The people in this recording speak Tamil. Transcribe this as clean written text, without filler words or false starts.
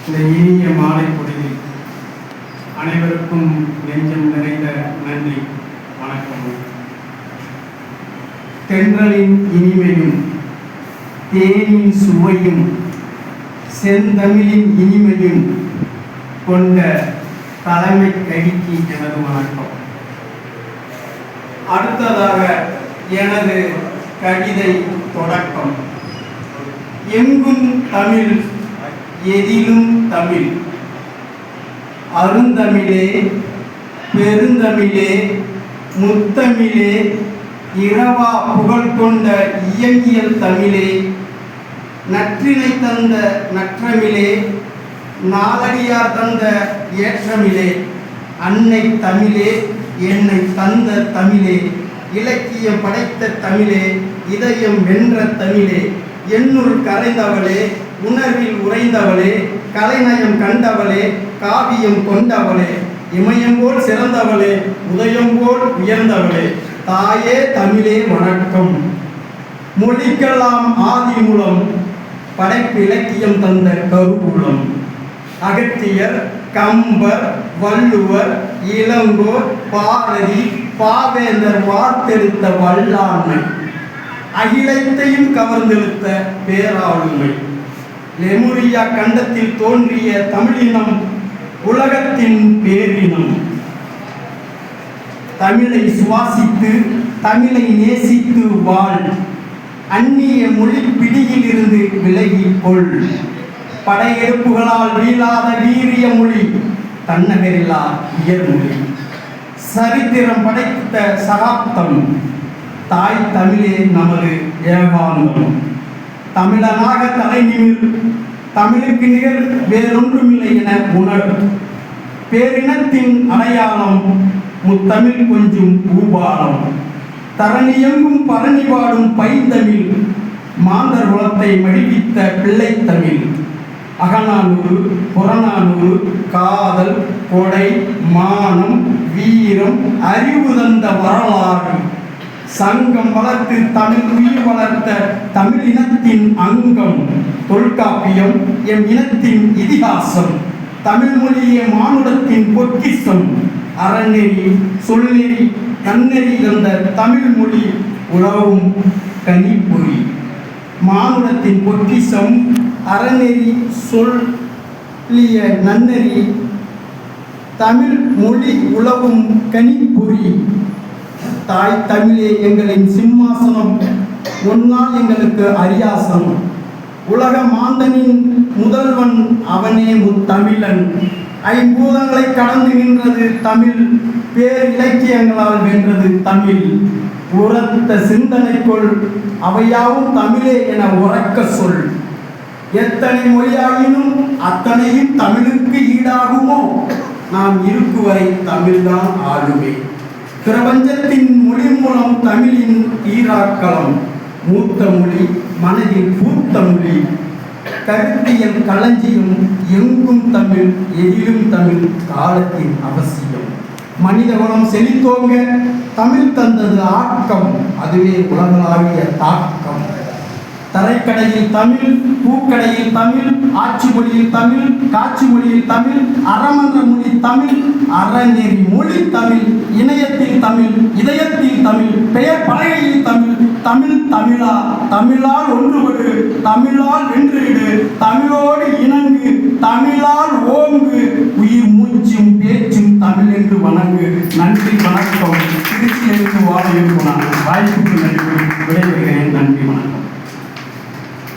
இந்த இனிய மாலை பொழுதில் அனைவருக்கும் நெஞ்சம் நிறைந்த நன்றி, வணக்கம். தென்றலின் இனிமையும் தேனின் சுவையும் செந்தமிழின் இனிமையும் கொண்ட தலைமை கடிக்கு எனது வணக்கம். அடுத்ததாக எனது கவிதை தொடக்கம். எங்கும் தமிழ், எதிலும் தமிழ், அருந்தமிழே பெருந்தமிழே முத்தமிழே இரவா புகழ் கொண்ட இயங்கியல் தமிழே நற்றினை தந்த நற்றமிழே நாலடியார் தந்த ஏற்றமிழே அன்னை தமிழே என்னை தந்த தமிழே இலக்கியம் படைத்த தமிழே இதயம் வென்ற தமிழே என்னுள் கரைந்தவளே உணர்வில் உறைந்தவளே கலைநயம் கண்டவளே காவியம் கொண்டவளே இமயம்போல் சிறந்தவளே உதயம்போல் உயர்ந்தவளே தாயே தமிழே வணக்கம். மொழிக்கெல்லாம் ஆதி மூலம் படைப்பு இலக்கியம் தந்த கருவூலம் அகத்தியர் கம்பர் வள்ளுவர் இளங்கோர் பாரதி பாவேந்தர் வார்த்தெடுத்த வல்லாண்மை அகிலத்தையும் கவர்ந்தெடுத்த பேராளுமை லெமுரியா கண்டத்தில் தோன்றிய தமிழினம் உலகத்தின் பேரினம் தமிழை சுவாசித்து தமிழை நேசித்து வாழ் அந்நிய மொழி பிடியில் இருந்து விலகி கொள் படையெடுப்புகளால் வீழாத வீரிய மொழி தன்னகரில்லா உயர்மொழி சரித்திரம் படைத்த சகாப்தம் தாய் தமிழே நமது ஏகாந்தம் தமிழனாக தலை நிமிர் தமிழுக்கு நிகர் வேறொன்றுமில்லை என உணர் பேரினத்தின் அடையாளம் முத்தமிழ் கொஞ்சும் பூபாலம் தரணியெங்கும் பரணி பாடும் பைந்தமிழ் மாந்தர் குலத்தை மடிவித்த பிள்ளை தமிழ் அகநானூறு புறநானூறு காதல் கொடை மானம் வீரம் அறிவு தந்த வரலாறு சங்கம் வளர்த்து தமிழ் உயிர் வளர்த்த தமிழ் இனத்தின் அங்கம் தொல்காப்பியம் எம் இனத்தின் இதிகாசம் தமிழ் மொழியே மானுடத்தின் பொக்கிஷம் அறநெறி சொல்நெறி நன்னெறி தந்த தமிழ் மொழி உலவும் கனிப்பொறி மானுடத்தின் பொக்கிஷம் அறநெறி சொல்லிய நன்னெறி தமிழ் மொழி உலவும் கனிப்பொறி தாய் தமிழே எங்களின் சிம்மாசனம் ஒன்னால் எங்களுக்கு அரியாசனம் உலக மாந்தனின் முதல்வன் அவனே முத்தமிழன் ஐம்பூதங்களை கடந்து நின்றது தமிழ் பேர் இலக்கியங்களால் வென்றது தமிழ் உரத்த சிந்தனைக்குள் அவையாவும் தமிழே என உறக்க சொல் எத்தனை மொழியாயினும் அத்தனையும் தமிழுக்கு ஈடாகுமோ நாம் இருக்குவரை தமிழ்தான் ஆளுமே பிரபஞ்சத்தின் மொழி மூலம் தமிழின் ஈராக்களம் மூத்த மொழி மனதில் பூத்த மொழி கருத்தியல் களஞ்சியம் எங்கும் தமிழ் எதிலும் தமிழ் காலத்தின் அவசியம் மனித குலம் செழித்தோங்க தமிழ் தந்தது ஆக்கம் அதுவே உலகளாவிய தாக்கம் தரைக்கடையில் தமிழ் பூக்கடையில் தமிழ் ஆட்சி மொழியில் தமிழ் காட்சி மொழியில் தமிழ் அறமன்ற மொழி தமிழ் அறநெறி மொழி தமிழ் இணையத்தில் தமிழ் இதயத்தில் தமிழ் பெயர் பலகையில் தமிழ் தமிழ் தமிழா தமிழால் ஒன்றுபடு தமிழால் வென்றுவிடு தமிழோடு இணங்கு தமிழால் ஓங்கு உயிர் மூச்சும் பேச்சும் தமிழ் என்று வணங்கு. நன்றி, வணக்கம். திருச்சியிலிருந்து வாழ இருக்கும் நான் வாய்ப்புக்கு நன்றி விடைபெறுகிறேன்.